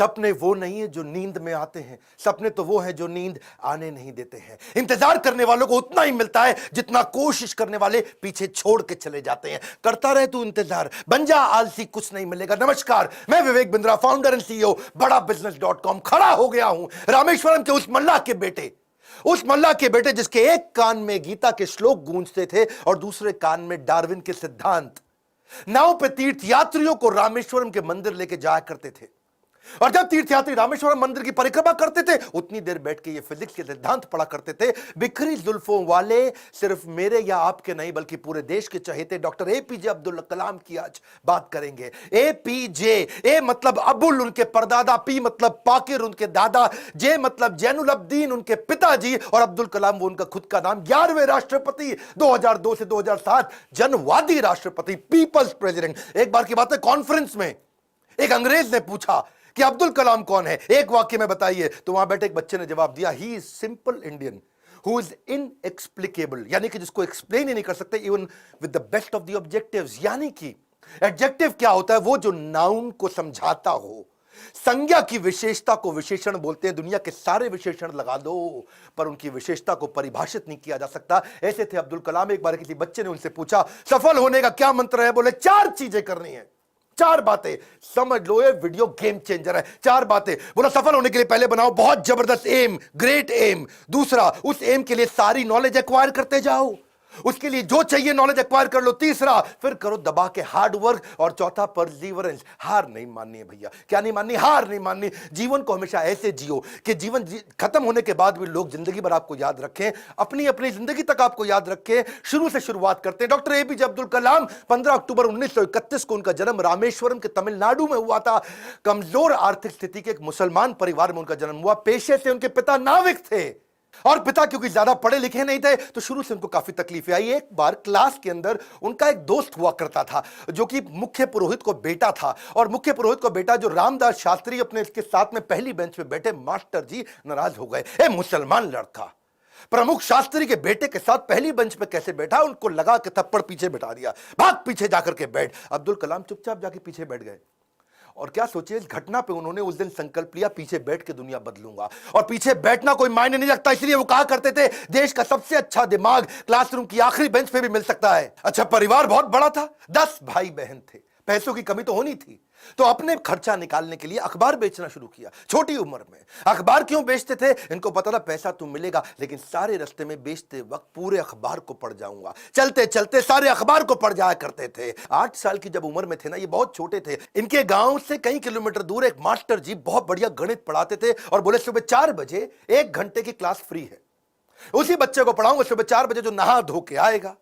सपने वो नहीं है जो नींद में आते हैं, सपने तो वो हैं जो नींद आने नहीं देते हैं। इंतजार करने वालों को उतना ही मिलता है जितना कोशिश करने वाले पीछे छोड़ के चले जाते हैं। करता रहे तू इंतजार, बन जा आलसी, कुछ नहीं मिलेगा। नमस्कार, मैं Vivek Bindra, founder and CEO बड़ा बिजनेस.com। खड़ा हो गया हूं रामेश्वरम के उस मल्लाह के बेटे, उस मल्लाह के बेटे जिसके एक कान में गीता के श्लोक गूंजते थे और दूसरे कान में डार्विन के सिद्धांत। नाव पे तीर्थ यात्रियों को रामेश्वरम के मंदिर लेके जाया करते थे, और जब तीर्थयात्री रामेश्वरम मंदिर की परिक्रमा करते थे उतनी देर बैठ के ये फिजिक्स के सिद्धांत पढ़ा करते थे। बिखरी जुल्फों वाले सिर्फ मेरे या आपके नहीं बल्कि पूरे देश के चहेते डॉक्टर एपीजे अब्दुल कलाम की आज बात करेंगे। एपीजे, ए मतलब अबुल उनके परदादा, पी मतलब पाकिर उनके दादा, जे मतलब जैनुल अब्दीन उनके पिताजी, और अब्दुल कलाम वो उनका खुद का नाम। 11वें राष्ट्रपति, 2002 से 2007 जनवादी राष्ट्रपति, पीपल्स प्रेसिडेंट। एक बार की बात है, कॉन्फ्रेंस में एक अंग्रेज ने पूछा कि अब्दुल कलाम कौन है, एक वाक्य में बताइए। तो वहां बैठे एक बच्चे ने जवाब दिया, he is simple Indian who is inexplicable, यानी कि जिसको एक्सप्लेन ही नहीं कर सकते even with the best of the objectives. यानी कि एडजेक्टिव क्या होता है, वो जो नाउन को समझाता हो। संज्ञा की विशेषता को विशेषण बोलते हैं। दुनिया के सारे विशेषण लगा दो पर उनकी विशेषता को परिभाषित नहीं किया जा सकता। ऐसे थे अब्दुल कलाम। एक बार किसी बच्चे ने उनसे पूछा, सफल होने का क्या मंत्र है? बोले 4 चीजें करनी है, 4 बातें। समझ लो ये वीडियो गेम चेंजर है। 4 बातें। बोला सफल होने के लिए पहले बनाओ बहुत जबरदस्त एम, ग्रेट एम। दूसरा, उस एम के लिए सारी नॉलेज एक्वायर करते जाओ, उसके लिए जो चाहिए नॉलेज एक्वायर कर लो। तीसरा, फिर करो दबा के हार्ड वर्क। और चौथा, परसीवरेंस। हार नहीं माननी है भैया। क्या नहीं माननी? हार नहीं माननी। जीवन को हमेशा ऐसे जियो कि जीवन खत्म होने के बाद भी लोग जिंदगी भर आपको याद रखें, अपनी अपनी जिंदगी तक आपको याद रखें। शुरू से शुरुआत करते हैं। डॉक्टर एपीजे अब्दुल कलाम, 15 अक्टूबर 1931 को उनका जन्म रामेश्वरम के तमिलनाडु में हुआ था। कमजोर आर्थिक स्थिति के एक मुसलमान परिवार में उनका जन्म हुआ। पेशे से उनके पिता नाविक थे, और पिता क्योंकि ज्यादा पढ़े लिखे नहीं थे तो शुरू से उनको काफी तकलीफें आई। एक बार क्लास के अंदर उनका एक दोस्त हुआ करता था जो कि मुख्य पुरोहित को बेटा था, और मुख्य पुरोहित को बेटा जो रामदास शास्त्री अपने इसके साथ में पहली बेंच पे बैठे मास्टर जी नाराज हो गए। ए मुसलमान लड़का प्रमुख शास्त्री के बेटे के साथ पहली बेंच पे कैसे बैठा? उनको लगा के थप्पड़ पीछे बैठा दिया, भाग पीछे जाकर के बैठ। अब्दुल कलाम चुपचाप जाके पीछे बैठ गए। और क्या सोचिए, इस घटना पे उन्होंने उस दिन संकल्प लिया, पीछे बैठ के दुनिया बदलूंगा। और पीछे बैठना कोई मायने नहीं रखता, इसलिए वो कहा करते थे देश का सबसे अच्छा दिमाग क्लासरूम की आखिरी बेंच पे भी मिल सकता है। अच्छा, परिवार बहुत बड़ा था, 10 भाई बहन थे, पैसों की कमी तो होनी थी, तो अपने खर्चा निकालने के लिए अखबार बेचना शुरू किया। छोटी उम्र में अखबार क्यों बेचते थे? इनको पता था पैसा तो मिलेगा, लेकिन सारे रास्ते में बेचते वक्त पूरे अखबार को पढ़ जाऊंगा। चलते चलते सारे अखबार को पढ़ जाया करते थे। 8 साल की जब उम्र में थे ना, ये बहुत छोटे थे, इनके गांव से कई किलोमीटर दूर एक मास्टर जी बहुत बढ़िया गणित पढ़ाते थे और बोले सुबह 4 बजे 1 घंटे की क्लास फ्री है, उसी बच्चे को पढ़ाऊंगा सुबह 4 बजे जो नहा धो के आएगा।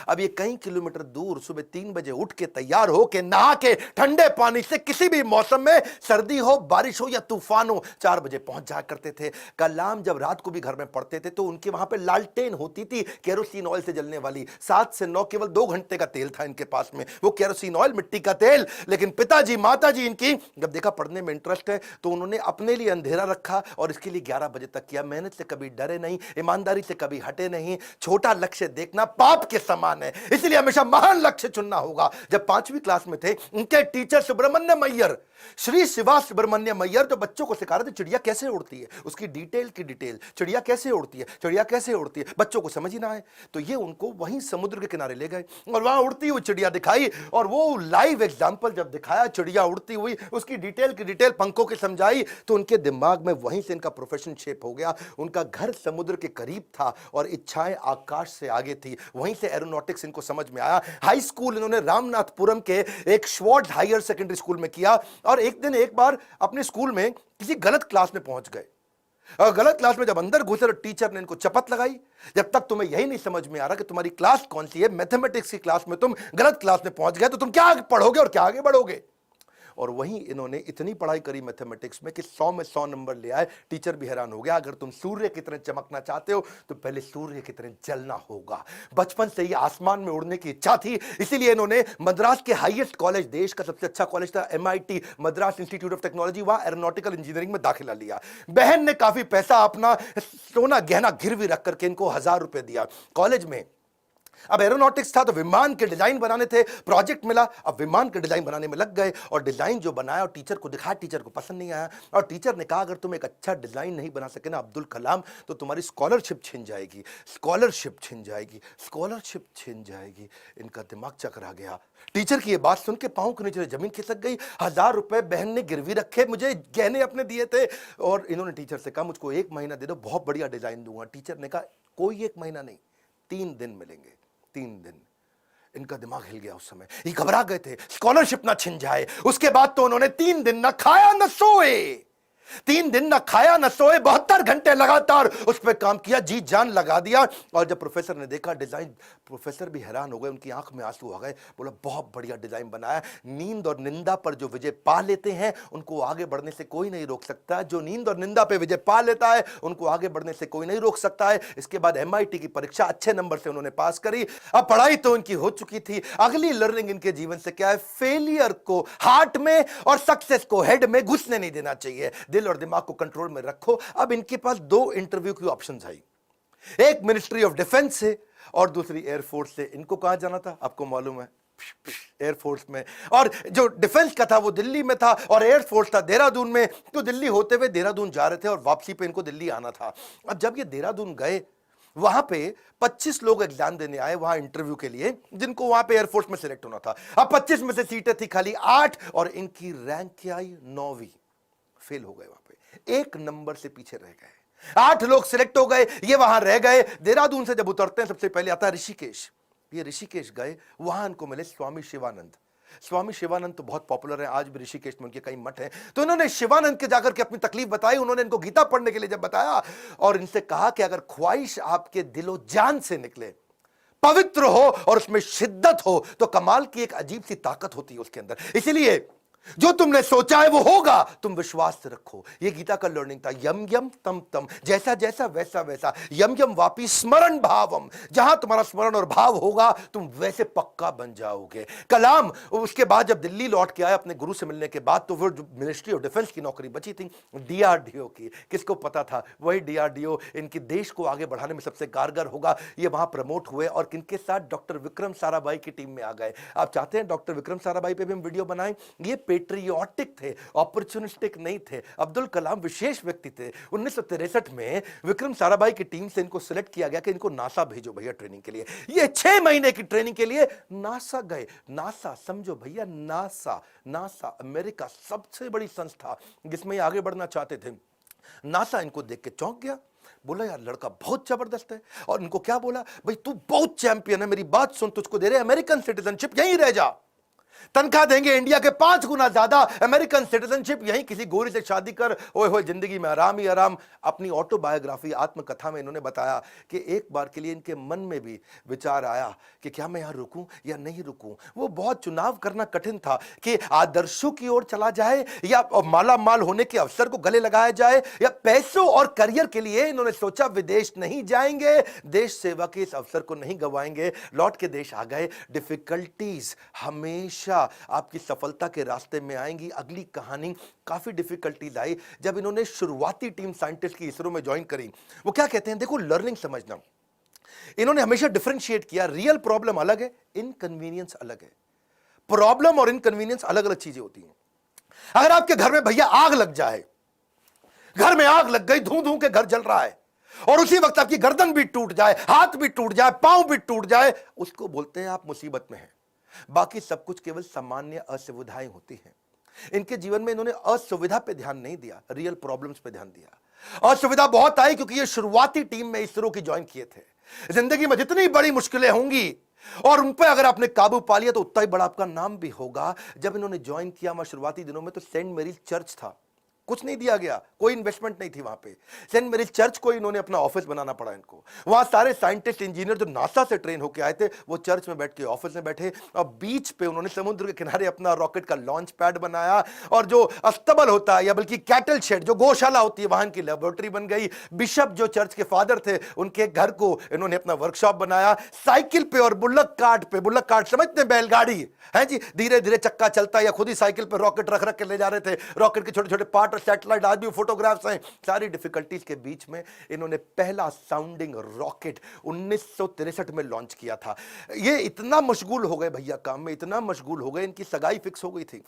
अब ये कई किलोमीटर दूर सुबह 3 बजे उठ के तैयार हो के नहा के ठंडे पानी से किसी भी मौसम में, सर्दी हो बारिश हो या तूफान हो, 4 बजे पहुंच जाया करते थे। कलाम जब रात को भी घर में पढ़ते थे तो उनके वहां पे लालटेन होती थी, केरोसिन ऑयल से जलने वाली। 7 से 9 केवल 2 घंटे का तेल था इनके पास में, वो केरोसिन ऑयल, मिट्टी का तेल। लेकिन पिताजी माताजी इनकी जब देखा पढ़ने में इंटरेस्ट है तो उन्होंने अपने लिए अंधेरा रखा और इसके लिए 11 बजे तक किया। मेहनत से कभी डरे नहीं, ईमानदारी से कभी हटे नहीं। छोटा लक्ष्य देखना पाप के समान है, इसलिए हमेशा महान लक्ष्य चुनना होगा। जब 5वीं क्लास में थे, उनके टीचर सुब्रमण्यम अय्यर, श्री शिवा सुब्रमण्यम अय्यर, जो बच्चों को सिखा रहे थे चिड़िया कैसे उड़ती है, उसकी डिटेल की डिटेल, चिड़िया कैसे उड़ती है, चिड़िया कैसे उड़ती है, बच्चों को समझ ही ना आए तो ये उनको वहीं समुद्र के किनारे ले गए और वहां उड़ती हुई चिड़िया दिखाई। और वो लाइव एग्जाम्पल जब दिखाया चिड़िया उड़ती हुई, उसकी डिटेल की डिटेल पंखों की समझाई, तो उनके दिमाग में वहीं से इनका प्रोफेशन शेप हो गया। उनका घर समुद्र के करीब था और इच्छाएं आकाश से आगे थी, वहीं से एरोनॉटिक्स इनको समझ में आया। हाई स्कूल इन्होंने रामनाथपुरम के एक श्वार्ट्ज हायर सेकेंडरी स्कूल में किया। और एक दिन एक बार अपने स्कूल में किसी गलत क्लास में पहुंच गए, और गलत क्लास में जब अंदर घुसे तो टीचर ने इनको चपत लगाई, जब तक तुम्हें यही नहीं समझ में आ रहा कि तुम्हारी क्लास कौन सी है, मैथमेटिक्स की क्लास में तुम गलत क्लास में पहुंच गए तो तुम क्या पढ़ोगे और क्या आगे बढ़ोगे। और वहीं इन्होंने इतनी पढ़ाई करी मैथमेटिक्स में कि 100 में 100 नंबर ले आए। टीचर भी हैरान हो गया, अगर तुम सूर्य की तरह चमकना चाहते हो तो पहले सूर्य की तरह जलना होगा। बचपन से ही आसमान में उड़ने की इच्छा थी, इसीलिए इन्होंने मद्रास के हाईएस्ट कॉलेज, देश का सबसे अच्छा कॉलेज था MIT, Madras institute of technology, वहां एरोनॉटिकल इंजीनियरिंग में दाखिला लिया। बहन ने काफी पैसा अपना सोना गहना गिरवी रख करके इनको 1000 रुपए दिया। कॉलेज में अब एरोनॉटिक्स था तो विमान के डिजाइन बनाने थे, प्रोजेक्ट मिला, अब विमान के डिजाइन बनाने में लग गए और डिजाइन जो बनाया और टीचर को दिखाया, टीचर को पसंद नहीं आया और टीचर ने कहा अगर तुम एक अच्छा डिजाइन नहीं बना सके ना अब्दुल कलाम तो तुम्हारी स्कॉलरशिप छिन जाएगी, स्कॉलरशिप छिन जाएगी, स्कॉलरशिप छिन जाएगी। इनका दिमाग चकरा गया। टीचर की ये बात सुन के पांव के नीचे जमीन खिसक गई। 1000 रुपए बहन ने गिरवी रखे, मुझे गहने अपने दिए थे और इन्होंने टीचर से कहा मुझको 1 महीना दे दो, बहुत बढ़िया डिजाइन दूंगा। टीचर ने कहा कोई 1 महीना नहीं, 3 दिन मिलेंगे, 3 दिन। इनका दिमाग हिल गया उस समय, ये घबरा गए थे स्कॉलरशिप ना छिन जाए। उसके बाद तो उन्होंने 3 दिन ना खाया ना सोए, 3 दिन ना खाया ना सोए, 72 घंटे लगातार उस पर काम किया, जी जान लगा दिया। और जब प्रोफेसर ने देखा डिजाइन, प्रोफेसर भी हैरान हो गए, उनकी आंख में आंसू आ गए। बोला बहुत बढ़िया डिजाइन बनाया। नींद और निंदा पर जो विजय पा लेते हैं उनको आगे बढ़ने से कोई नहीं रोक सकता। जो नींद और निंदा पे विजय पा लेता है उनको आगे बढ़ने से कोई नहीं रोक सकता है। इसके बाद MIT की परीक्षा अच्छे नंबर से उन्होंने पास करी। अब पढ़ाई तो उनकी हो चुकी थी, अगली लर्निंग इनके जीवन से क्या है, फेलियर को हार्ट में और सक्सेस को हेड में घुसने नहीं देना चाहिए। दिल और दिमाग को कंट्रोल में रखो। अब इनके पास 2 इंटरव्यू की ऑप्शंस आई, एक मिनिस्ट्री ऑफ डिफेंस से और दूसरी एयरफोर्स से। इनको कहां जाना था आपको मालूम है, एयरफोर्स में। और जो डिफेंस का था वो दिल्ली में था और एयरफोर्स था देहरादून में। तो दिल्ली होते हुए देहरादून जा रहे थे और वापसी पे इनको दिल्ली आना था। अब जब ये देहरादून गए वहां पे 25 लोग एग्जाम देने आए वहां इंटरव्यू के लिए, जिनको वहां पे एयरफोर्स में सिलेक्ट होना था। अब 25 में से सीटें थी खाली 8 और इनकी रैंक क्या आई, 9वीं। फेल हो गए, वहां पे 1 नंबर से पीछे रह गए। 8 लोग सिलेक्ट हो गए, ये वहां रह गए। देहरादून से जब उतरते हैं सबसे पहले आता है ऋषिकेश। ये ऋषिकेश गए, वहां इनको मिले स्वामी शिवानंद। स्वामी शिवानंद तो बहुत पॉपुलर है, आज भी ऋषिकेश में उनके कई मठ हैं। तो इन्होंने शिवानंद के जाकर के अपनी तकलीफ बताई। उन्होंने इनको गीता पढ़ने के लिए जब बताया और इनसे कहा कि अगर ख्वाहिश आपके दिलो जान से निकले, पवित्र हो और उसमें शिद्दत हो तो कमाल की एक अजीब सी ताकत होती है उसके अंदर। इसीलिए जो तुमने सोचा है वो होगा, तुम विश्वास से रखो। ये गीता का लर्निंग था। यम यम तम तम, जैसा जैसा वैसा वैसा। यम यम वापी स्मरण भावम, जहां तुम्हारा स्मरण और भाव होगा तुम वैसे पक्का बन जाओगे। कलाम उसके बाद जब दिल्ली लौट के आए अपने गुरु से मिलने के बाद, तो फिर मिनिस्ट्री ऑफ डिफेंस की नौकरी बची थी DRDO की। किसको पता था वही DRDO इनके देश को आगे बढ़ाने में सबसे कारगर होगा। ये वहां प्रमोट हुए और किनके साथ, डॉक्टर विक्रम साराभाई की टीम में आ गए। आप चाहते हैं डॉक्टर विक्रम साराभाई पे भी हम वीडियो बनाएं। ये पेट्रियोटिक थे, अपॉर्चुनिस्टिक नहीं थे। अब्दुल कलाम विशेष व्यक्ति थे। 1963 में विक्रम साराभाई की टीम से इनको सिलेक्ट किया गया कि इनको नासा भेजो भैया ट्रेनिंग के लिए। ये 6 महीने की ट्रेनिंग के लिए नासा गए। नासा समझो भैया, नासा, नासा अमेरिका सबसे बड़ी संस्था जिसमें आगे बढ़ना चाहते थे। नासा इनको देख के चौंक गया, बोला यार लड़का बहुत जबरदस्त है। और इनको क्या बोला, भाई तू बहुत चैंपियन है, मेरी बात सुन, तुझको दे रहे अमेरिकन सिटीजनशिप, यहीं रह जा, तनख्वाह देंगे इंडिया के 5 गुना ज्यादा, अमेरिकन सिटीजनशिप, यहीं किसी गोरी से शादी कर, ओए होए जिंदगी में आराम ही आराम। अपनी ऑटोबायोग्राफी आत्मकथा में इन्होंने बताया कि एक बार के लिए इनके मन में भी विचार आया कि क्या मैं यहां रुकूं या नहीं रुकूं। वो बहुत चुनाव करना कठिन था कि आदर्शों की ओर चला जाए या माला माल होने के अवसर को गले लगाया जाए या पैसों और करियर के लिए। इन्होंने सोचा विदेश नहीं जाएंगे, देश सेवा के इस अवसर को नहीं गंवाएंगे। लौट के देश आ गए। डिफिकल्टीज हमेशा आपकी सफलता के रास्ते में आएंगी। अगली कहानी, काफी डिफिकल्टीज आई जब इन्होंने शुरुआती टीम साइंटिस्ट की इसरो में ज्वाइन करी। वो क्या कहते हैं, देखो लर्निंग समझना, इन्होंने हमेशा डिफरेंशिएट किया। रियल प्रॉब्लम अलग है, इनकन्वीनियंस अलग है। प्रॉब्लम और इनकन्वीनियंस अलग अलग चीजें होती हैं। अगर आपके घर में भैया आग लग जाए, घर में आग लग गई, धू धू के घर जल रहा है और उसी वक्त आपकी गर्दन भी टूट जाए, हाथ भी टूट जाए, पांव भी टूट जाए, उसको बोलते हैं आप मुसीबत में हैं। बाकी सब कुछ केवल सामान्य असुविधाएं होती हैं। इनके जीवन में इन्होंने असुविधा पे ध्यान नहीं दिया, रियल प्रॉब्लम्स पे ध्यान दिया। असुविधा बहुत आई क्योंकि ये शुरुआती टीम में इसरो की ज्वाइन किए थे। जिंदगी में जितनी बड़ी मुश्किलें होंगी और उन पर अगर आपने काबू पा लिया तो उतना ही बड़ा आपका नाम भी होगा। जब इन्होंने ज्वाइन किया वहां शुरुआती दिनों में तो सेंट मेरीज चर्च था, कुछ नहीं दिया गया, कोई इन्वेस्टमेंट नहीं थी वहां पे। सेंट मेरीज चर्च को इन्होंने अपना ऑफिस बनाना पड़ा इनको। वहां सारे साइंटिस्ट इंजीनियर जो नासा से ट्रेन होके आए थे वो चर्च में बैठ के ऑफिस में बैठे और बीच पे उन्होंने समुद्र के किनारे अपना रॉकेट का लॉन्च पैड बनाया। और जो अस्तबल होता है या बल्कि कैटल शेड जो गौशाला होती है वहां की लेबोरेटरी बन गई। बिशप जो चर्च के फादर थे उनके घर को इन्होंने अपना वर्कशॉप बनाया। साइकिल पे और बुल्लक कार्ट पे, बुल्लक कार्ट समझते हैं बैलगाड़ी है जी, धीरे धीरे चक्का चलता है या खुद ही साइकिल पे रॉकेट रख रख के ले जा रहे थे। रॉकेट के छोटे छोटे पार्ट चार्टर सैटेलाइट, आज भी फोटोग्राफ्स हैं। सारी डिफिकल्टीज के बीच में इन्होंने पहला साउंडिंग रॉकेट 1963 में लॉन्च किया था। ये इतना मशगूल हो गए भैया काम में, इतना मशगूल हो गए, इनकी सगाई फिक्स हो गई थी।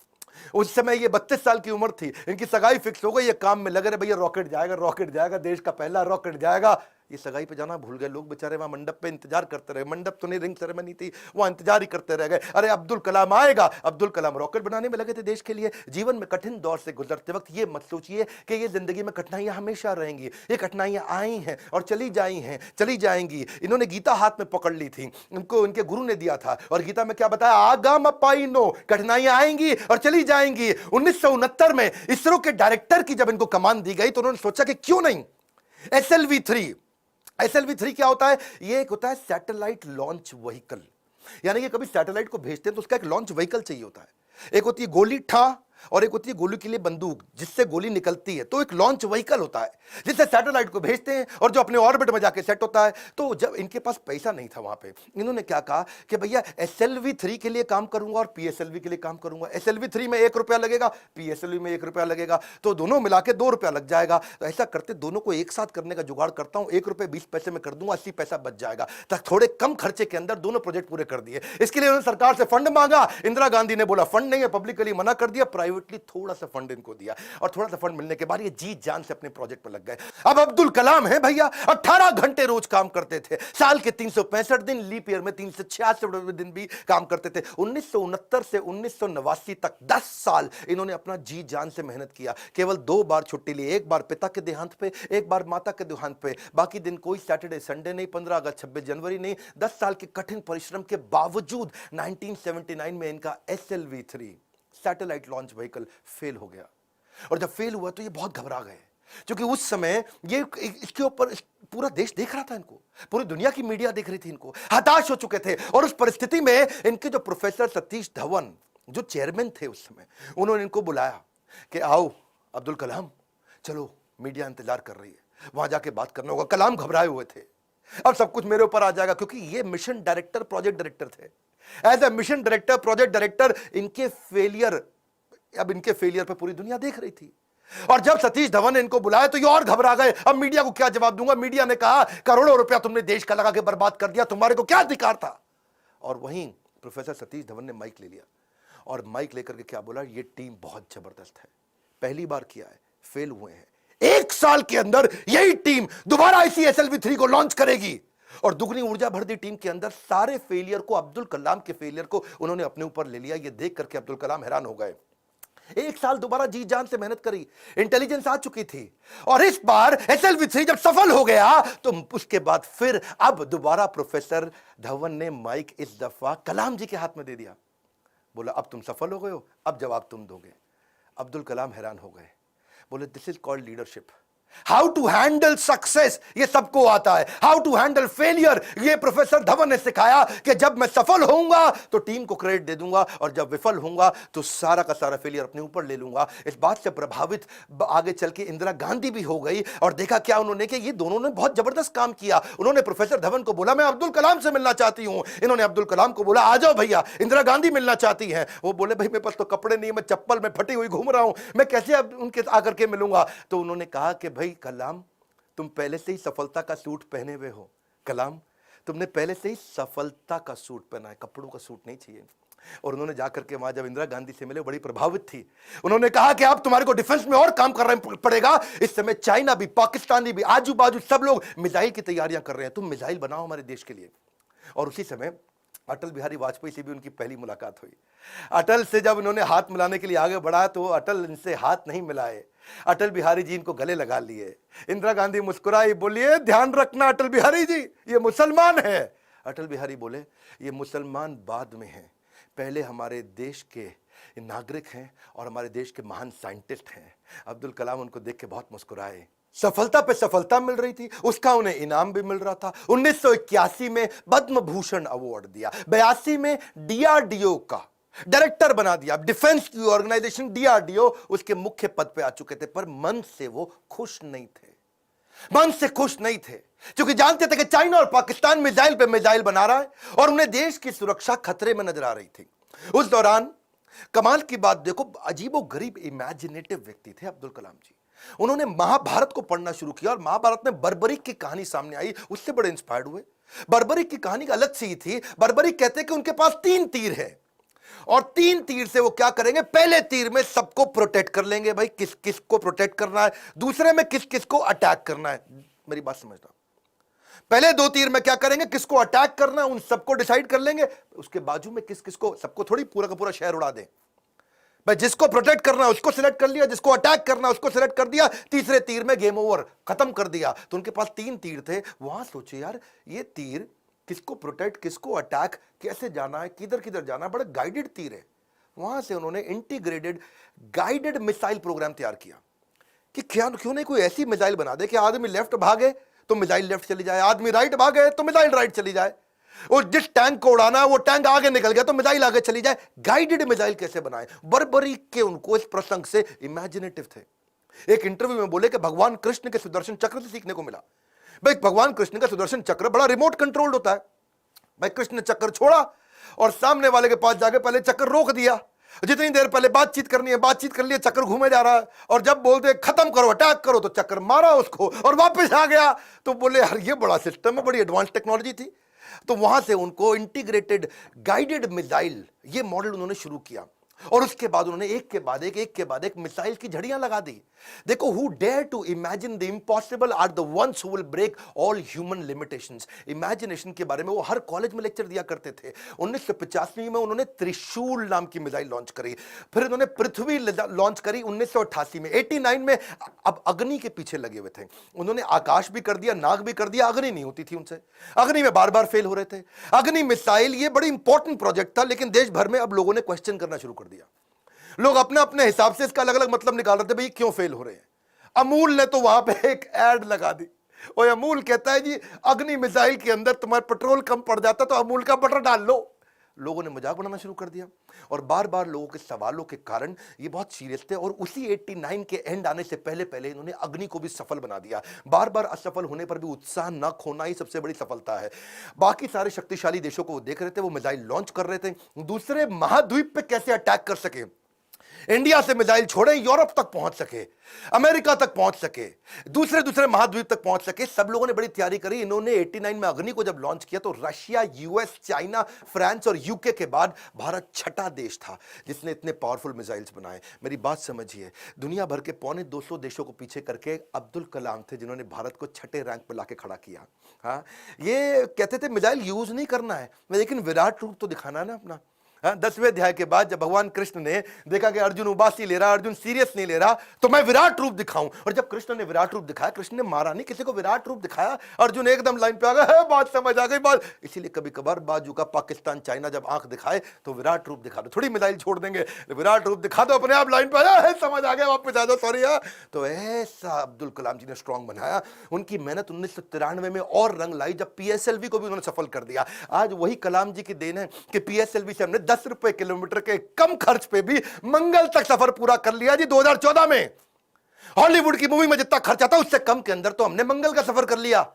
उस समय ये 32 साल की उम्र थी, इनकी सगाई फिक्स हो गई, ये काम में लगे रहे, भैया रॉकेट जाएगा, रॉकेट जाएगा, देश का पहला रॉकेट जाएगा। ये सगाई पे जाना भूल गए लोग बेचारे, वहां मंडप पे इंतजार करते रहे। मंडप तो नहीं, रिंग सेरेमनी थी, वहां इंतजार ही करते रह गए। अरे अब्दुल कलाम आएगा, अब्दुल कलाम रॉकेट बनाने में लगे थे देश के लिए। जीवन में कठिन दौर से गुजरते वक्त ये मत सोचिए कि ये जिंदगी में कठिनाइयां हमेशा रहेंगी। ये कठिनाइयां आई हैं और चली जाई हैं, चली जाएंगी। इन्होंने गीता हाथ में पकड़ ली थी, इनको इनके गुरु ने दिया था, और गीता में क्या बताया, आगाम पाइनो, कठिनाइयां आएंगी और चली जाएंगी। 1969 में इसरो के डायरेक्टर की जब इनको कमान दी गई तो उन्होंने सोचा कि क्यों नहीं SLV-3। SLV-3 क्या होता है? ये एक होता है सैटेलाइट लॉन्च व्हीकल, यानी कि कभी सैटेलाइट को भेजते हैं तो उसका एक लॉन्च व्हीकल चाहिए होता है। एक होती है गोली ठा और एक होती है गोली के लिए बंदूक जिससे गोली निकलती है, तो एक लॉन्च व्हीकल होता है जिससे सैटेलाइट को भेजते हैं और जो अपने ऑर्बिट में जाके सेट होता है। तो जब इनके पास पैसा नहीं था वहां पे, इन्होंने क्या कहा कि भैया SLV-3 के लिए काम करूंगा और PSLV के लिए काम करूंगा। SLV-3 में 1 रुपया लगेगा, PSLV में 1 रुपया लगेगा, तो दोनों मिला के 2 रुपया लग जाएगा। तो ऐसा करते दोनों को एक साथ करने का जुगाड़ करता हूं, 1 रुपये 20 पैसे में कर दूंगा, 80 पैसा बच जाएगा। तक थोड़े कम खर्चे के अंदर दोनों प्रोजेक्ट पूरे कर दिए। इसके लिए उन्होंने सरकार से फंड मांगा, इंदिरा गांधी ने बोला फंड नहीं है, पब्लिकली मना कर दिया, प्राइवेटली थोड़ा सा फंड इनको दिया, और थोड़ा सा फंड मिलने के बाद ये जी जान से अपने प्रोजेक्ट पर लग गए। अब अब्दुल कलाम है भैया, 18 घंटे रोज काम करते थे, साल के 365 दिन, लीप ईयर में 366 दिन भी काम करते थे। 1969 से 1989 तक 10 साल इन्होंने अपना जी जान से मेहनत किया। केवल 2 बार छुट्टी ली, एक बार पिता के देहांत पे, एक बार माता के देहांत पे। बाकी दिन कोई सैटरडे संडे नहीं, 15 अगस्त 26 जनवरी नहीं। 10 साल के कठिन परिश्रम के बावजूद 1979 में इनका SLV-3 satellite launch vehicle fail हो गया। और जब फेल हुआ तो ये बहुत घबरा गए, क्योंकि उस समय ये इसके ऊपर पूरा देश देख रहा था इनको, पूरी दुनिया की मीडिया देख रही थी इनको, हताश हो चुके थे। और उस परिस्थिति में इनके जो प्रोफेसर सतीश धवन जो चेयरमैन थे उस समय, उन्होंने इनको बुलाया कि आओ अब्दुल कलाम, चलो मीडिया इंतजार कर रही है, वहां जाके बात करना होगा। कलाम घबराए हुए थे, अब सब कुछ मेरे ऊपर आ जाएगा, क्योंकि ये मिशन डायरेक्टर, प्रोजेक्ट डायरेक्टर थे। As a mission director, project director, इनके फेलियर, अब इनके फेलियर पे पूरी दुनिया देख रही थी। और जब सतीश धवन ने इनको बुलाया तो ये और घबरा गए, अब मीडिया को क्या जवाब दूंगा। मीडिया ने कहा करोड़ों रुपया तुमने देश का लगा के बर्बाद कर दिया, तुम्हारे को क्या अधिकार था। और वहीं प्रोफेसर सतीश धवन ने माइक ले लिया और माइक लेकर के क्या बोला, ये टीम बहुत जबरदस्त है, पहली बार किया है, फेल हुए हैं, 1 साल के अंदर यही टीम दोबारा इसी SLV-3 को लॉन्च करेगी। और दुगनी ऊर्जा भर दी टीम के अंदर। सारे फेलियर को, अब्दुल कलाम के फेलियर को उन्होंने अपने ऊपर ले लिया। ये देख करके अब्दुल कलाम हैरान हो गए। 1 साल दोबारा जी जान से मेहनत करी, इंटेलिजेंस आ चुकी थी, और इस बार SLV-3 जब सफल हो गया तो उसके बाद फिर अब दोबारा प्रोफेसर धवन ने माइक इस दफा कलाम जी के हाथ में दे दिया, बोला अब तुम सफल हो गए हो, अब जवाब तुम दोगे। अब्दुल कलाम हैरान हो गए, बोले this is called leadership. How to handle success ये सबको आता है, हाउ टू हैंडल फेलियर ये प्रोफेसर धवन ने सिखाया कि जब मैं सफल होऊंगा तो टीम को क्रेडिट दे दूंगा, और जब विफल होऊंगा तो सारा का सारा फेलियर अपने ऊपर ले लूंगा। इस बात से प्रभावित आगे चल के इंदिरा गांधी भी हो गई, और देखा क्या उन्होंने कि ये दोनों ने बहुत जबरदस्त काम किया। उन्होंने प्रोफेसर धवन को बोला मैं अब्दुल कलाम से मिलना चाहती हूं, इन्होंने अब्दुल कलाम को बोला आ जाओ भैया, इंदिरा गांधी मिलना चाहती हैं। वो बोले भाई मेरे पास तो कपड़े नहीं, मैं चप्पल में फटी हुई घूम रहा हूं, मैं कैसे अब उनके आकर के मिलूंगा। तो उन्होंने कहा कि भाई कलाम तुम पहले से ही सफलता का सूट पहने हुए हो, कलाम तुमने पहले से ही सफलता का सूट पहना है, कपड़ों का सूट नहीं चाहिए। और उन्होंने जाकर के वहां जब इंदिरा गांधी से मिले बड़ी प्रभावित थी। उन्होंने कहा कि अब तुम्हारे को डिफेंस में और काम करना पड़ेगा। इस समय चाइना भी, पाकिस्तानी भी, आजू बाजू सब लोग मिसाइल की तैयारियां कर रहे हैं, तुम मिसाइल बनाओ हमारे देश के लिए। और उसी समय अटल बिहारी वाजपेयी से भी उनकी पहली मुलाकात हुई। अटल से जब उन्होंने हाथ मिलाने के लिए आगे बढ़ा तो अटल इनसे हाथ नहीं मिलाए, अटल बिहारी जी इनको गले लगा लिए। इंदिरा गांधी मुस्कुराई, बोलिए ध्यान रखना अटल बिहारी जी ये मुसलमान है। अटल बिहारी बोले ये मुसलमान बाद में हैं, पहले हमारे देश के नागरिक हैं और हमारे देश के महान साइंटिस्ट हैं। अब्दुल कलाम उनको देख के बहुत मुस्कुराए। सफलता पे सफलता मिल रही थी, उसका उन्हें इनाम भी मिल रहा था। 1981 में पद्म भूषण अवार्ड दिया, 82 में DRDO का डायरेक्टर बना दिया। डिफेंस की ऑर्गेनाइजेशन DRDO उसके मुख्य पद पे आ चुके थे, पर मन से वो खुश नहीं थे, मन से खुश नहीं थे, क्योंकि जानते थे कि चाइना और पाकिस्तान मिसाइल पे मिसाइल बना रहा है और उन्हें देश की सुरक्षा खतरे में नजर आ रही थी। उस दौरान कमाल की बात देखो, अजीबो गरीब इमेजिनेटिव व्यक्ति थे अब्दुल कलाम जी। उन्होंने महाभारत को पढ़ना शुरू किया और महाभारत में बर्बरीक की कहानी सामने आई, उससे बड़े इंस्पायर्ड हुए। बर्बरीक की कहानी अलग सी थी। बर्बरीक कहते हैं कि उनके पास 3 तीर है और 3 तीर से वो क्या करेंगे, पहले तीर में सबको प्रोटेक्ट कर लेंगे, भाई किस किस को प्रोटेक्ट करना है, दूसरे में किस किस को अटैक करना है। मेरी बात समझना, पहले 2 तीर में क्या करेंगे, किसको अटैक करना है उन सबको डिसाइड कर लेंगे, उसके बाजू में किस किस को, सबको थोड़ी पूरा का पूरा शहर उड़ा दें। भाई जिसको प्रोटेक्ट करना है उसको सिलेक्ट कर लिया, जिसको अटैक करना है उसको सिलेक्ट कर दिया, तीसरे तीर में गेम ओवर, खत्म कर दिया। तो उनके पास 3 तीर थे। वहां सोचे यार ये तीर किसको प्रोटेक्ट किसको अटैक कैसे जाना है, किधर किधर जाना है, बड़ा गाइडेड तीर है। वहां से उन्होंने इंटीग्रेटेड गाइडेड मिसाइल प्रोग्राम तैयार किया कि क्यों नहीं कोई ऐसी मिसाइल बना दे कि आदमी लेफ्ट भागे तो मिसाइल लेफ्ट चली जाए, आदमी राइट भागे तो मिसाइल राइट चली जाए, और जिस टैंक को उड़ाना है वो टैंक आगे निकल गया तो मिसाइल आगे चली जाए। गाइडेड मिसाइल कैसे बनाए, बर्बरीक के उनको इस प्रसंग से इमेजिनेटिव थे। एक इंटरव्यू में बोले कि भगवान कृष्ण के सुदर्शन चक्र से सीखने को मिला। भाई भगवान कृष्ण का सुदर्शन चक्र बड़ा रिमोट कंट्रोल्ड होता है। भाई कृष्ण ने चक्कर छोड़ा और सामने वाले के पास जाके पहले चक्कर रोक दिया, जितनी देर पहले बातचीत करनी है बातचीत कर लिया, चक्कर घूमे जा रहा है, और जब बोलते खत्म करो अटैक करो तो चक्कर मारा उसको और वापस आ गया। तो बोले यार ये बड़ा सिस्टम है, बड़ी एडवांस टेक्नोलॉजी थी। तो वहां से उनको इंटीग्रेटेड गाइडेड मिसाइल ये मॉडल उन्होंने शुरू किया और उसके बाद उन्होंने एक के बाद एक मिसाइल की झड़ियां लगा दी। देखो, who dare to imagine the impossible are the ones who will break all human limitations. Imagination के बारे में वो हर कॉलेज में लेक्चर दिया करते थे। 1985 में उन्होंने त्रिशूल नाम की मिसाइल लॉन्च करी, फिर उन्होंने पृथ्वी लॉन्च करी 1988 में। 89 में अब अग्नि के पीछे लगे हुए थे। उन्होंने आकाश भी कर दिया, नाग भी कर दिया, अग्नि नहीं होती थी उनसे, अग्नि में बार बार फेल हो रहे थे। अग्नि मिसाइल ये बड़ी इंपॉर्टेंट प्रोजेक्ट था, लेकिन देश भर में अब लोगों ने क्वेश्चन करना शुरू कर दिया। लोग अपने अपने हिसाब से इसका अलग अलग मतलब निकाल रहे थे, भाई क्यों फेल हो रहे हैं। अमूल ने तो वहां पे एक एड लगा दी और अमूल कहता है जी अग्नि मिसाइल के अंदर तुम्हारा पेट्रोल कम पड़ जाता तो अमूल का बटर डाल लो। लोगों ने मजाक बनाना शुरू कर दिया और बार बार लोगों के सवालों के कारण ये बहुत सीरियस थे। और उसी 89 के एंड आने से पहले पहले इन्होंने अग्नि को भी सफल बना दिया। बार बार असफल होने पर भी उत्साह न खोना ही सबसे बड़ी सफलता है। बाकी सारे शक्तिशाली देशों को वो देख रहे थे, वो मिसाइल लॉन्च कर रहे थे, दूसरे महाद्वीप पे कैसे अटैक कर सके, इंडिया से मिसाइल छोड़े यूरोप तक पहुंच सके, अमेरिका तक पहुंच सके, दूसरे महाद्वीप तक पहुंच सके। सब लोगों ने बड़ी तैयारी करी। इन्होंने 89 में अग्नि को जब लॉन्च किया तो रशिया, यूएस, चाइना, फ्रांस और यूके के बाद भारत छठा देश था जिसने इतने पावरफुल मिसाइल्स बनाए। मेरी बात समझिए, दुनिया भर के 250 देशों को पीछे करके अब्दुल कलाम थे जिन्होंने भारत को छठे रैंक पर लाके खड़ा किया। हाँ, ये कहते थे मिसाइल यूज नहीं करना है, लेकिन विराट रूप तो दिखाना है ना अपना। 10वें अध्याय के बाद जब भगवान कृष्ण ने देखा कि अर्जुन उबासी ले रहा, अर्जुन सीरियस नहीं ले रहा, तो मैं विराट रूप दिखाऊं। और जब कृष्ण ने विराट रूप दिखाया, कृष्ण ने मारा नहीं किसी को, विराट रूप दिखाया, अर्जुन एकदम लाइन पे आ गया, बात समझ आ गई बात। इसीलिए कभी कभार बाजू का पाकिस्तान, चाइना जब आंख दिखाए तो विराट रूप दिखा दो, थोड़ी मिसाइल छोड़ देंगे, विराट रूप दिखा दो, अपने आप लाइन पे आया, समझ आ गया, वापस आ जाओ, सॉरी। तो ऐसा अब्दुल कलाम जी ने स्ट्रांग बनाया। उनकी मेहनत 1993 में और रंग लाई जब पीएसएलवी को भी उन्होंने सफल कर दिया। आज वही कलाम जी की देन है कि पीएसएलवी से हमने 10 रुपए किलोमीटर के कम खर्च पे भी मंगल तक सफर पूरा कर लिया जी। 2014 में हॉलीवुड की मूवी में जितना खर्च आता उससे कम के अंदर तो हमने मंगल का सफर कर लिया।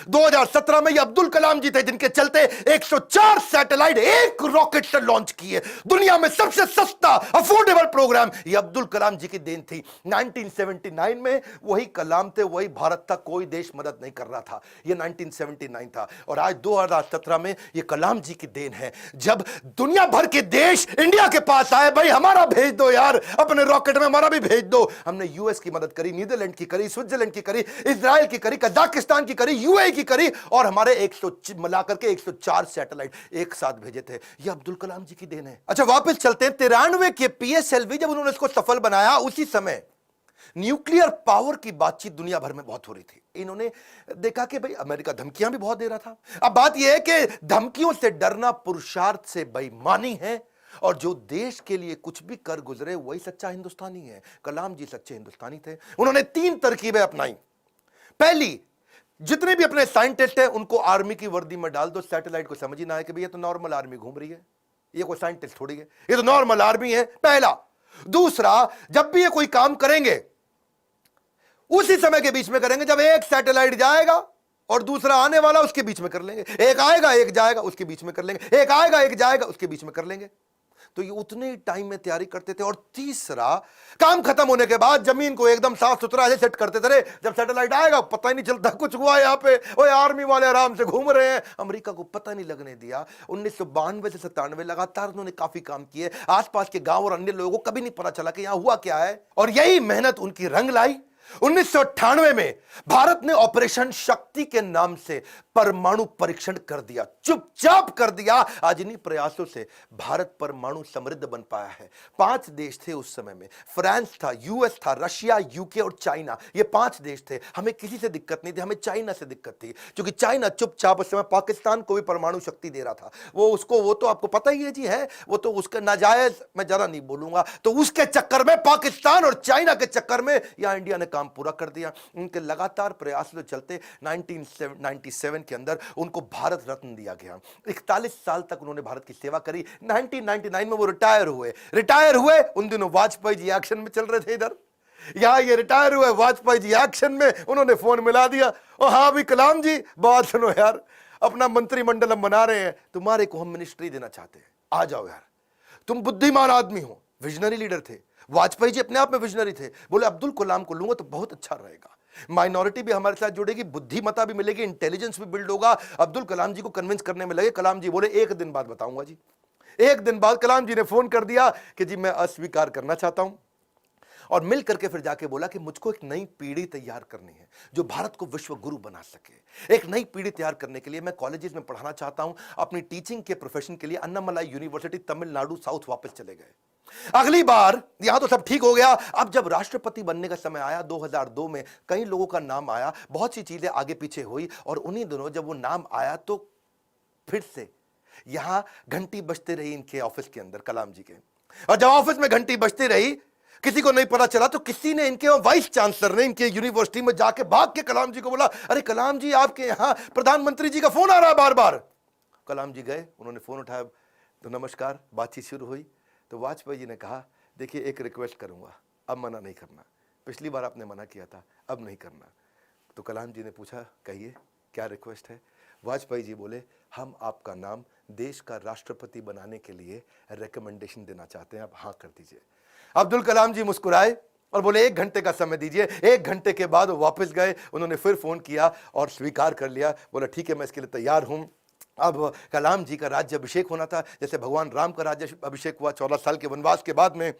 2017 में ये अब्दुल कलाम जी थे जिनके चलते 104 सैटेलाइट एक रॉकेट से लॉन्च किए। दुनिया में सबसे सस्ता अफोर्डेबल प्रोग्राम ये अब्दुल कलाम जी की देन थी। 1979 में वही कलाम थे, वही भारत था, कोई देश मदद नहीं कर रहा था। ये 1979 था और आज 2017 में ये कलाम जी की देन है जब दुनिया भर के देश इंडिया के पास आए, भाई हमारा भेज दो यार, अपने रॉकेट में हमारा भी भेज दो। हमने यूएस की मदद करी, नीदरलैंड की करी, स्विट्जरलैंड की करी, इजराइल की करी, कजाकिस्तान की करी, यूएई की करी और हमारे 100 मिलाकर के 104 सैटेलाइट एक साथ भेजे थे। ये अब्दुल कलाम जी की देन है। अच्छा वापस चलते हैं 93 के पीएसएलवी जब उन्होंने इसको सफल बनाया, उसी समय न्यूक्लियर पावर की बातचीत दुनिया भर में बहुत हो रही थी। इन्होंने देखा कि भाई अमेरिका धमकियां भी बहुत दे रहा था। अब बात यह है कि धमकियों से डरना पुरुषार्थ से बेईमानी है और जो देश के लिए कुछ भी कर गुजरे वही सच्चा हिंदुस्तानी है। कलाम जी सच्चे हिंदुस्तानी थे। उन्होंने 3 तरकीबें अपनाई। पहली, जितने भी अपने साइंटिस्ट हैं उनको आर्मी की वर्दी में डाल दो, सैटेलाइट को समझ ही ना है कि भैया तो नॉर्मल आर्मी घूम रही है, ये कोई साइंटिस्ट थोड़ी है, ये तो नॉर्मल आर्मी है। पहला। दूसरा, जब भी ये कोई काम करेंगे उसी समय के बीच में करेंगे जब एक सैटेलाइट जाएगा और दूसरा आने वाला, उसके बीच में कर लेंगे। एक आएगा एक जाएगा, उसके बीच में कर लेंगे। एक आएगा एक जाएगा, उसके बीच में कर लेंगे। तो ये उतने ही टाइम में तैयारी करते थे। और तीसरा, काम खत्म होने के बाद जमीन को एकदम साफ सुथरा ऐसे सेट करते थे, जब सैटेलाइट आएगा पता ही नहीं चलता कुछ हुआ यहाँ पे, ओए आर्मी वाले आराम से घूम रहे हैं। अमेरिका को पता नहीं लगने दिया। 1992 से 97 लगातार उन्होंने काफी काम किए। आसपास के गांव और अन्य लोगों को कभी नहीं पता चला कि यहां हुआ क्या है, और यही मेहनत उनकी रंग लाई। 1998 में भारत ने ऑपरेशन शक्ति के नाम से परमाणु परीक्षण कर दिया, चुपचाप कर दिया। आज इन्हीं प्रयासों से भारत परमाणु समृद्ध बन पाया है। 5 देश थे उस समय में, फ्रांस था, यूएस था, रशिया, यूके और चाइना। ये 5 देश थे। हमें किसी से दिक्कत नहीं थी, हमें चाइना से दिक्कत थी, क्योंकि चाइना चुपचाप उस समय पाकिस्तान को भी परमाणु शक्ति दे रहा था। वो तो आपको पता ही है जी, है वो तो उसका नाजायज, मैं जरा नहीं बोलूंगा। तो उसके चक्कर में, पाकिस्तान और चाइना के चक्कर में यहां इंडिया ने काम पूरा कर दिया। उनके लगातार प्रयास के चलते 1997 के अंदर उनको भारत रत्न दिया गया। 41 साल तक उन्होंने भारत की सेवा करी। 1999 में वो रिटायर हुए। उन दिनों वाजपेयी जी एक्शन में चल रहे थे इधर, यहां ये रिटायर हुए, वाजपेयी जी एक्शन में। उन्होंने फोन मिला दिया, ओ हाँ भी कलाम जी, बात सुनो यार, अपना मंत्रिमंडल हम बना रहे हैं, तुम्हारे को हम मिनिस्ट्री देना चाहते हैं, आ जाओ यार। तुम बुद्धिमान आदमी हो, विजनरी लीडर थे। वाजपेयी जी अपने आप में विजनरी थे। बोले अब्दुल कलाम को लूंगा तो बहुत अच्छा रहेगा, माइनॉरिटी भी हमारे साथ जुड़ेगी, बुद्धिमत्ता भी मिलेगी, इंटेलिजेंस भी बिल्ड होगा। अब्दुल कलाम जी को कन्विंस करने में लगे। कलाम जी बोले 1 दिन बाद बताऊंगा जी। 1 दिन बाद कलाम जी ने फोन कर दिया कि जी मैं अस्वीकार करना चाहता हूं, और मिल करके फिर जाके बोला कि मुझको एक नई पीढ़ी तैयार करनी है जो भारत को विश्व गुरु बना सके। एक नई पीढ़ी तैयार करने के लिए मैं कॉलेजेस में पढ़ाना चाहता हूं। अपनी टीचिंग के प्रोफेशन के लिए अन्नामलाई यूनिवर्सिटी तमिलनाडु साउथ वापस चले गए। अगली बार यहां तो सब ठीक हो गया। अब जब राष्ट्रपति बनने का समय आया 2002 में, कई लोगों का नाम आया, बहुत सी चीजें आगे पीछे हुई, और उन्हीं दिनों जब वो नाम आया तो फिर से यहां घंटी बजते रही इनके ऑफिस के अंदर, कलाम जी के। और जब ऑफिस में घंटी बजती रही, किसी को नहीं पता चला, तो किसी ने, इनके वाइस चांसलर ने इनके यूनिवर्सिटी में जाके भाग के कलाम जी को बोला, अरे कलाम जी आपके यहां प्रधानमंत्री जी का फोन आ रहा है बार बार। कलाम जी गए, उन्होंने फोन उठाया, तो नमस्कार, बातचीत शुरू हुई। तो वाजपेयी जी ने कहा, देखिए एक रिक्वेस्ट करूंगा, अब मना नहीं करना, पिछली बार आपने मना किया था, अब नहीं करना। तो कलाम जी ने पूछा, कहिए क्या रिक्वेस्ट है। वाजपेयी जी बोले, हम आपका नाम देश का राष्ट्रपति बनाने के लिए रिकमेंडेशन देना चाहते हैं, आप हाँ कर दीजिए। अब्दुल कलाम जी मुस्कुराए और बोले 1 घंटे का समय दीजिए। 1 घंटे के बाद वो वापस गए, उन्होंने फिर फोन किया और स्वीकार कर लिया। बोला ठीक है, मैं इसके लिए तैयार हूं। अब कलाम जी का राज्य अभिषेक होना था, जैसे भगवान राम का राज्य अभिषेक हुआ 14 साल के वनवास के बाद में।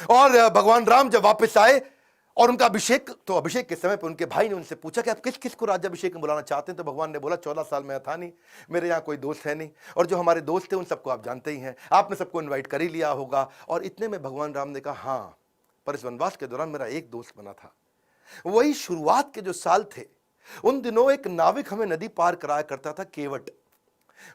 और भगवान राम जब वापस आए और उनका अभिषेक, तो अभिषेक के समय पर उनके भाई ने उनसे पूछा कि आप किस किस को राज्याभिषेक में बुलाना चाहते हैं। तो भगवान ने बोला 14 साल में था नहीं, मेरे यहाँ कोई दोस्त है नहीं, और जो हमारे दोस्त थे उन सबको आप जानते ही हैं, आपने सबको इन्वाइट कर ही लिया होगा। और इतने में भगवान राम ने कहा, हाँ, पर इस वनवास के दौरान मेरा एक दोस्त बना था। वही शुरुआत के जो साल थे, उन दिनों एक नाविक हमें नदी पार कराया करता था, केवट।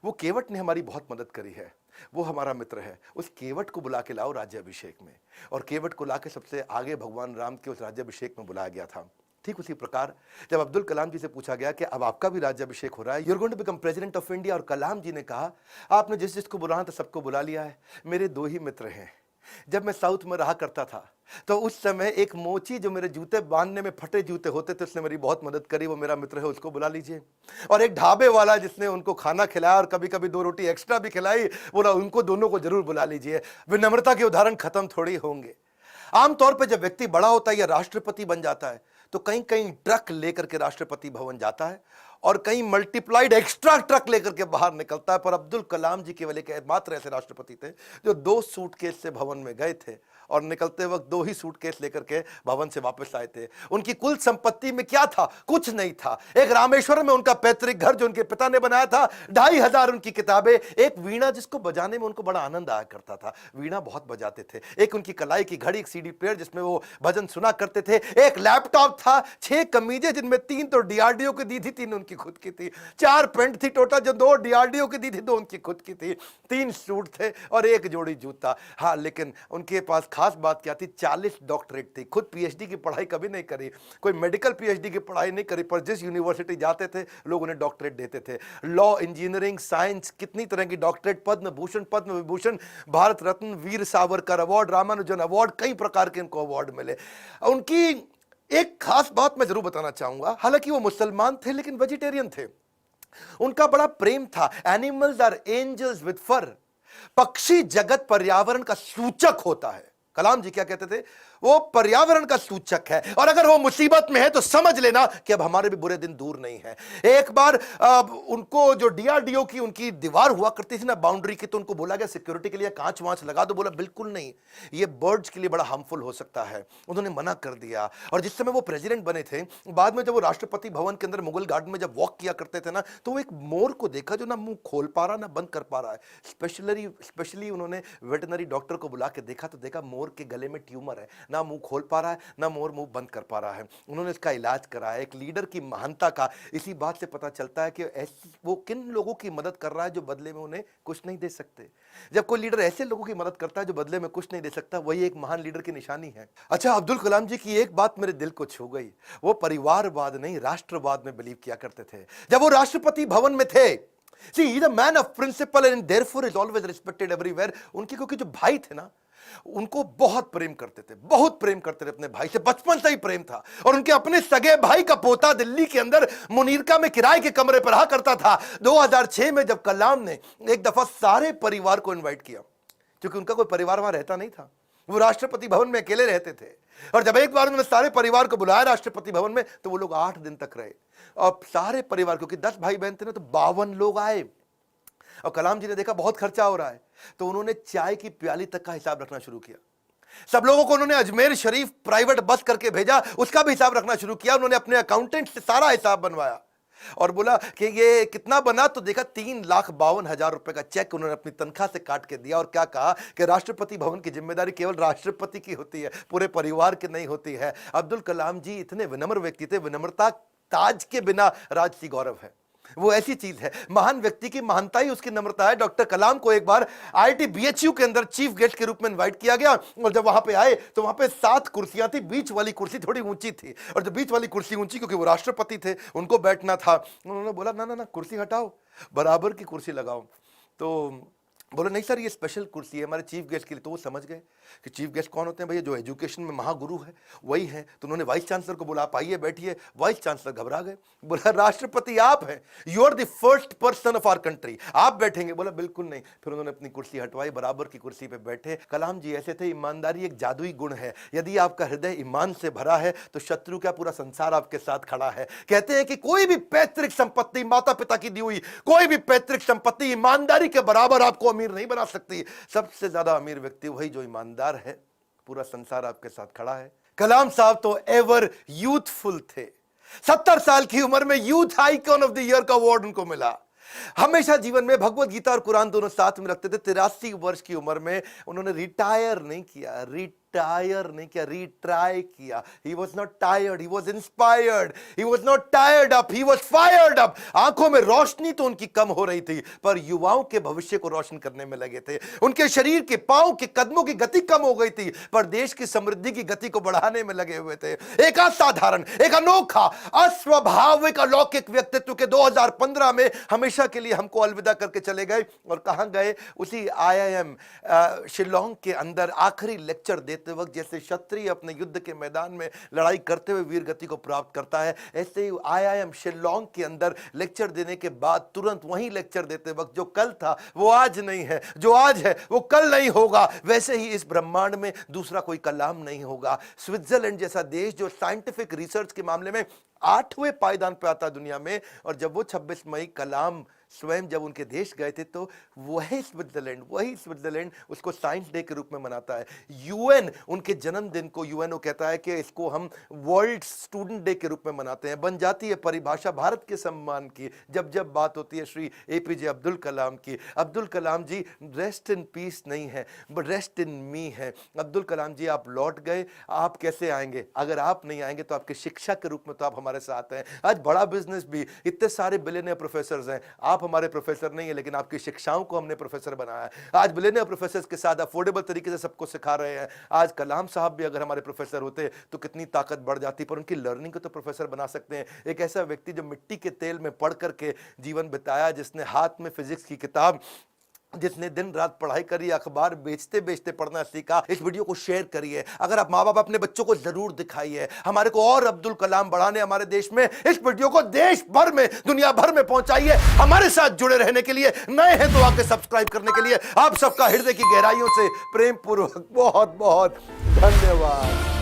वो केवट ने हमारी बहुत मदद करी है, वो हमारा मित्र है। उस केवट को बुला के लाओ राज्याभिषेक में। और केवट को लाके सबसे आगे भगवान राम के उस राज्याभिषेक में बुलाया गया था। ठीक उसी प्रकार जब अब्दुल कलाम जी से पूछा गया कि अब आपका भी राज्याभिषेक हो रहा है, you are going to become president of India, और कलाम जी ने कहा, आपने जिस जिसको बुलाना था सबको बुला लिया है। मेरे 2 ही मित्र हैं। जब मैं साउथ में रहा करता था तो उस समय एक मोची, जो मेरे जूते बांधने में फटे जूते होते थे, उसने मेरी बहुत मदद करी, वो मेरा मित्र है, उसको बुला लीजिए। और एक ढाबे वाला जिसने उनको खाना खिलाया और कभी कभी 2 रोटी एक्स्ट्रा भी खिलाई, बोला उनको दोनों को जरूर बुला लीजिए। विनम्रता के उदाहरण खत्म थोड़ी होंगे। आमतौर पर जब व्यक्ति बड़ा होता है या राष्ट्रपति बन जाता है तो कहीं कहीं ट्रक लेकर के राष्ट्रपति भवन जाता है, और कहीं मल्टीप्लाइड एक्स्ट्रा ट्रक लेकर के बाहर निकलता है। पर अब्दुल कलाम जी केवल एक मात्र ऐसे राष्ट्रपति थे जो 2 सूटकेस से भवन में गए थे, और निकलते वक्त 2 ही सूटकेस लेकर के भवन से वापस आए थे। उनकी कुल संपत्ति में क्या था? कुछ नहीं था। एक रामेश्वरम में उनका पैतृक घर जो उनके पिता ने बनाया था, 2500 उनकी किताबें, एक वीणा जिसको बजाने में उनको बड़ा आनंद आया करता था, वीणा बहुत बजाते थे, एक उनकी कलाई की घड़ी, एक सीडी प्लेयर जिसमें वो भजन सुना करते थे, एक लैपटॉप था, 6 कमीजें जिनमें 3 तो डीआरडीओ की दी थी, 3 उनकी खुद की थी, 4 पेंट थी टोटल, जो 2 डीआरडीओ की दी थी, 2 उनकी खुद की थी, 3 सूट थे और 1 जोड़ी जूता। हाँ, लेकिन उनके पास खास बात क्या थी? 40 डॉक्टरेट थी। खुद पीएचडी की पढ़ाई कभी नहीं करी, कोई मेडिकल पीएचडी की पढ़ाई नहीं करी, पर जिस यूनिवर्सिटी जाते थे लोग उन्हें डॉक्टरेट देते थे। लॉ, इंजीनियरिंग, साइंस, कितनी तरह की doctorate, Padma Bhushan, Padma Vibhushan, Bharat Ratna, Veer Savarkar award, Ramanujan award, कई प्रकार के उनको अवार्ड मिले। उनकी एक खास बात मैं जरूर बताना चाहूंगा, हालांकि वो मुसलमान थे लेकिन वेजिटेरियन थे। उनका बड़ा प्रेम था, एनिमल्स आर एंजल्स विद फर। पक्षी जगत पर्यावरण का सूचक होता है। कलाम जी क्या कहते थे? वो पर्यावरण का सूचक है, और अगर वो मुसीबत में है तो समझ लेना कि अब हमारे भी बुरे दिन दूर नहीं है। एक बार उनको जो डीआरडीओ की उनकी दीवार हुआ करती थी ना बाउंड्री की, तो उनको बोला गया सिक्योरिटी के लिए कांच वांच लगा दो। बोला बिल्कुल नहीं, ये बर्ड्स के लिए बड़ा हार्मफुल हो सकता है। उन्होंने मना कर दिया। और जिस समय वो प्रेसिडेंट बने थे, बाद में जब वो राष्ट्रपति भवन के अंदर मुगल गार्डन में जब वॉक किया करते थे ना, तो वो एक मोर को देखा जो ना मुंह खोल पा रहा ना बंद कर पा रहा है। स्पेशली उन्होंने वेटनरी डॉक्टर को बुला के देखा, तो देखा मोर के गले में ट्यूमर है, ना मुंह खोल पा रहा है ना मोर मुंह बंद कर पा रहा है। उन्होंने इसका इलाज कराया। एक लीडर की महानता का इसी बात से पता चलता है कि वो किन लोगों की मदद कर रहा है जो बदले में उन्हें कुछ नहीं दे सकते। जब कोई लीडर ऐसे लोगों की मदद करता है जो बदले में कुछ नहीं दे सकता, वही एक महान लीडर की निशानी है। अच्छा, अब्दुल कलाम जी की एक बात मेरे दिल को छू गई। वो परिवारवाद नहीं, राष्ट्रवाद में बिलीव किया करते थे। जब वो राष्ट्रपति भवन में थे, See, he's a man of principle and therefore is always respected everywhere. उनके क्योंकि जो भाई थे ना, उनको बहुत प्रेम करते थे, बहुत प्रेम करते थे अपने भाई से, बचपन से ही प्रेम था। और उनके अपने सगे भाई का पोता दिल्ली के अंदर मुनीरका में किराए के कमरे पर रहा करता था। 2006 में जब कलाम ने एक दफा सारे परिवार को इनवाइट किया, क्योंकि उनका कोई परिवार वहां रहता नहीं था, वो राष्ट्रपति भवन में अकेले रहते थे। और जब एक बार उन्होंने सारे परिवार को बुलाया राष्ट्रपति भवन में, तो वो लोग 8 दिन तक रहे। और सारे परिवार, क्योंकि 10 भाई बहन थे ना, तो 52 लोग आए। और कलाम जी ने देखा बहुत खर्चा हो रहा है, तो उन्होंने चाय की प्याली तक का हिसाब रखना शुरू किया। सब लोगों को उन्होंने अजमेर शरीफ प्राइवेट बस करके भेजा, उसका भी हिसाब रखना शुरू किया। उन्होंने अपने अकाउंटेंट से सारा हिसाब बनवाया और बोला कि ये कितना बना, तो देखा 3,52,000 रुपए का चेक उन्होंने अपनी तनख्वाह से काट के दिया। और क्या कहा कि राष्ट्रपति भवन की जिम्मेदारी केवल राष्ट्रपति की होती है, पूरे परिवार की नहीं होती है। अब्दुल कलाम जी इतने विनम्र व्यक्ति थे, विनम्रता ताज के बिना राजसी गौरव है। वो ऐसी चीज है, महान व्यक्ति की महानता ही उसकी नम्रता है। डॉक्टर कलाम को एक बार आईआईटी बीएचयू के अंदर चीफ गेस्ट के रूप में इनवाइट किया गया, और जब वहां पे आए तो वहां पे 7 कुर्सियां थी। बीच वाली कुर्सी थोड़ी ऊंची थी, और जब बीच वाली कुर्सी ऊंची, क्योंकि वो राष्ट्रपति थे, उनको बैठना था। उन्होंने बोला ना ना ना, कुर्सी हटाओ, बराबर की कुर्सी लगाओ। तो बोले नहीं सर, ये स्पेशल कुर्सी है हमारे चीफ गेस्ट के लिए। तो वो समझ गए कि चीफ गेस्ट कौन होते हैं भैया, जो एजुकेशन में महागुरु है वही है। तो उन्होंने वाइस चांसलर को बोला आप आइए बैठिए। वाइस चांसलर घबरा गए, बोला राष्ट्रपति आप हैं, you are the first person of our country, आप बैठेंगे? बोला बिल्कुल नहीं। फिर उन्होंने अपनी कुर्सी हटवाई, बराबर की कुर्सी पे बैठे। कलाम जी ऐसे थे, ईमानदारी एक जादुई गुण है। यदि आपका हृदय ईमान से भरा है तो शत्रु क्या, पूरा संसार आपके साथ खड़ा है। कहते हैं कि कोई भी पैतृक संपत्ति, माता पिता की दी हुई कोई भी पैतृक संपत्ति ईमानदारी के बराबर आपको अमीर नहीं बना सकती। सबसे ज्यादा अमीर व्यक्ति वही जो ईमानदार है। पूरा संसार आपके साथ खड़ा है। कलाम साहब तो एवर यूथफुल थे। 70 साल की उम्र में youth icon of the year का अवार्ड उनको मिला। हमेशा जीवन में भगवत गीता और कुरान दोनों साथ में रखते थे। 83 वर्ष की उम्र में उन्होंने रिटायर नहीं किया, रिट्राई किया। He was not tired, he was inspired, he was not tired up, he was fired up। आंखों में रोशनी तो उनकी कम हो रही थी, पर युवाओं के भविष्य को रोशन करने में लगे थे। उनके शरीर के पांव के कदमों की गति कम हो गई थी, पर देश की समृद्धि की गति को बढ़ाने में लगे हुए थे। एक असाधारण, एक अनोखा, अस्वाभाविक, अलौकिक व्यक्तित्व के 2015 में हमेशा के लिए हमको अलविदा करके चले गए। और कहां गए? उसी IIM शिलोंग के अंदर आखिरी लेक्चर देते वक्त, जैसे क्षत्रिय अपने युद्ध के मैदान में लड़ाई करते हुए वीर गति को प्राप्त करता है, ऐसे ही IIM शिलोंग के अंदर लेक्चर देने के बाद तुरंत वहीं लेक्चर देते वक्त, जो कल था वो आज नहीं है, जो आज है वो कल नहीं होगा, वैसे ही इस ब्रह्मांड में दूसरा कोई कलाम नहीं होगा। स्विट्जरलैंड जैसा देश जो साइंटिफिक रिसर्च के मामले में 8वें पायदान पे आता दुनिया में, और जब वो 26 मई कलाम स्वयं जब उनके देश गए थे, तो वही स्विट्जरलैंड उसको साइंस डे के रूप में मनाता है। यूएन उनके जन्मदिन को, यूएनओ कहता है कि इसको हम वर्ल्ड स्टूडेंट डे के रूप में मनाते हैं। बन जाती है परिभाषा भारत के सम्मान की जब जब बात होती है श्री APJ अब्दुल कलाम की। अब्दुल कलाम जी रेस्ट इन पीस नहीं है, बट रेस्ट इन मी है। अब्दुल कलाम जी आप लौट गए, आप कैसे आएंगे? अगर आप नहीं आएंगे तो आपके शिक्षा के रूप में तो आप हमारे साथ हैं। आज बड़ा बिजनेस भी, इतने सारे बिलियनियर प्रोफेसर हैं, आप हमारे प्रोफेसर नहीं है, लेकिन आपकी शिक्षाओं को हमने प्रोफेसर बनाया है। आज बिलियनियर प्रोफेसर के साथ अफोर्डेबल तरीके से सबको सिखा रहे हैं। आज कलाम साहब भी अगर हमारे प्रोफेसर होते तो कितनी ताकत बढ़ जाती, पर उनकी लर्निंग को तो प्रोफेसर बना सकते हैं। एक ऐसा व्यक्ति जो मिट्टी के तेल में पढ़ करके जीवन बिताया, जिसने हाथ में फिजिक्स की किताब जिसने दिन रात पढ़ाई करी, अखबार बेचते बेचते पढ़ना सीखा, इस वीडियो को शेयर करिए। अगर आप माँ बाप अपने बच्चों को जरूर दिखाइए। हमारे को और अब्दुल कलाम बढ़ाने हमारे देश में, इस वीडियो को देश भर में, दुनिया भर में पहुंचाइए। हमारे साथ जुड़े रहने के लिए, नए हैं तो आके सब्सक्राइब करने के लिए आप सबका हृदय की गहराइयों से प्रेम पूर्वक बहुत बहुत धन्यवाद।